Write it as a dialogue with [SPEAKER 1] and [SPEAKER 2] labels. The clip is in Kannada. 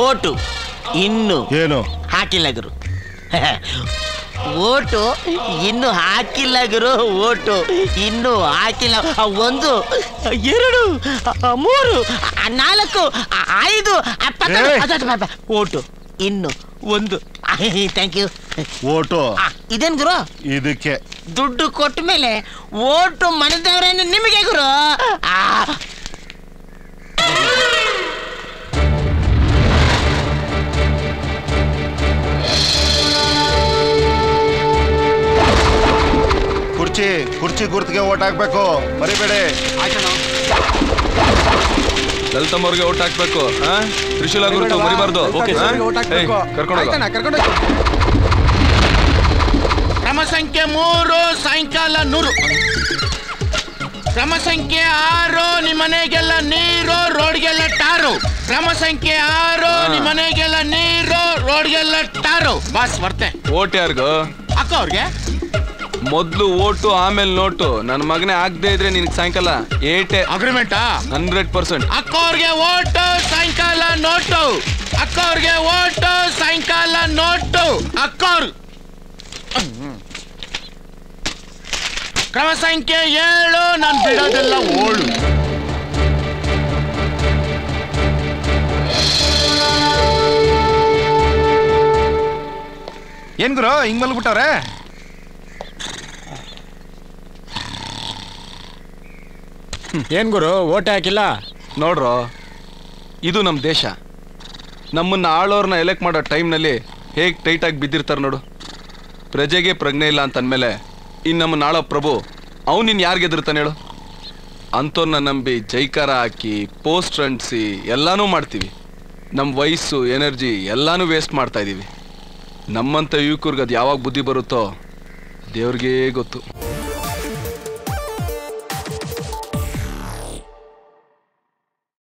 [SPEAKER 1] ಓಟು ಇನ್ನು
[SPEAKER 2] ಏನು
[SPEAKER 1] ಹಾಕಿಲ್ಲ ಗುರು. ಓಟು ಇನ್ನು ಹಾಕಿಲ್ಲ ಗುರು. ಓಟು ಇನ್ನು ಹಾಕಿಲ್ಲ. 1 2 3 4 5 ಓಟು ಇನ್ನು 1. Thank you.
[SPEAKER 2] ಓಟು
[SPEAKER 1] ಇದೇನ್ ಗುರು?
[SPEAKER 2] ಇದಕ್ಕೆ
[SPEAKER 1] ದುಡ್ಡು ಕೊಟ್ಟ ಮೇಲೆ ಓಟು ಮನೆದವ್ರೇನು ನಿಮಗೆ ಗುರು?
[SPEAKER 2] ಕುರ್ಚಿ ಗುರ್ತಿಗೆ ಓಟ್ ಹಾಕ್ಬೇಕು, ಮರಿಬೇಡಿ.
[SPEAKER 3] ಲಲಿತಮ್ಮವ್ರಿಗೆ ಓಟ್ ಹಾಕ್ಬೇಕು. ತ್ರಿಶೂಲ ಗುರುತು ಮರಿಬಾರ್ದು. ಕರ್ಕೊಂಡು
[SPEAKER 4] ಕ್ರಮ ಸಂಖ್ಯೆ 3 ಸಾಯಂಕಾಲ 100. ಕ್ರಮ ಸಂಖ್ಯೆ 6 ನಿಮ್ಮನೆಗೆಲ್ಲ ನೀರು ರೋಡ್ಗೆಲ್ಲ ಟಾರು. ಕ್ರಮ ಸಂಖ್ಯೆ 6 ನಿಮ್ಮನೆಗೆಲ್ಲ ನೀರು ರೋಡ್ಗೆಲ್ಲ ಟಾರು. ಬಾಸ್ ಬರ್ತೆ.
[SPEAKER 3] ಓಟ್ ಯಾರಿಗೂ?
[SPEAKER 4] ಅಕ್ಕ ಅವ್ರಿಗೆ.
[SPEAKER 3] ಮೊದ್ಲು ಓಟು ಆಮೇಲೆ ನೋಟು. ನನ್ನ ಮಗನೇ ಆಗದೆ ಇದ್ರೆ ನಿನಗೆ ಸಾಯಂಕಾಲ ಏಟೆ.
[SPEAKER 4] ಅಗ್ರಿಮೆಂಟಾ?
[SPEAKER 3] 100%.
[SPEAKER 4] ಅಕ್ಕ ಅವ್ರಿಗೆ ಓಟು ಸಾಯಂಕಾಲ ನೋಟು. ಅಕ್ಕ ಅವ್ರಿಗೆ ಓಟು ಸಾಯಂಕಾಲ ನೋಟು. ಅಕ್ಕವ್ರು ಕ್ರಮ ಸಂಖ್ಯೆ 7 ನಾನು ಬಿಡೋದೆಲ್ಲ ಓಳು.
[SPEAKER 5] ಏನ್ ಗುರು ಹಿಂಗ್ ಮಲ್ಬಿಟ್ಟವ್ರೆ?
[SPEAKER 6] ಏನ್ ಗುರು ಓಟ್ ಹಾಕಿಲ್ಲ?
[SPEAKER 3] ನೋಡ್ರೋ, ಇದು ನಮ್ಮ ದೇಶ. ನಮ್ಮನ್ನ ಆಳೋರ್ನ ಎಲೆಕ್ಟ್ ಮಾಡೋ ಟೈಮ್ನಲ್ಲಿ ಹೇಗೆ ಟೈಟಾಗಿ ಬಿದ್ದಿರ್ತಾರೆ ನೋಡು. ಪ್ರಜೆಗೆ ಪ್ರಜ್ಞೆ ಇಲ್ಲ ಅಂತಂದಮೇಲೆ ಇನ್ನು ನಮ್ಮನ್ನ ಆಳೋ ಪ್ರಭು ಅವನಿನ್ ಯಾರು ಗೆದಿರ್ತಾನೆ ಹೇಳು? ಅಂಥವ್ರನ್ನ ನಂಬಿ ಜೈಕಾರ ಹಾಕಿ ಪೋಸ್ಟರ್ ಅಂಟಿಸಿ ಎಲ್ಲನೂ ಮಾಡ್ತೀವಿ. ನಮ್ಮ ವಯಸ್ಸು ಎನರ್ಜಿ ಎಲ್ಲನೂ ವೇಸ್ಟ್ ಮಾಡ್ತಾ ಇದ್ದೀವಿ. ನಮ್ಮಂಥ ಯುವಕರಿಗೆ ಅದು ಯಾವಾಗ ಬುದ್ಧಿ ಬರುತ್ತೋ ದೇವ್ರಿಗೇ ಗೊತ್ತು.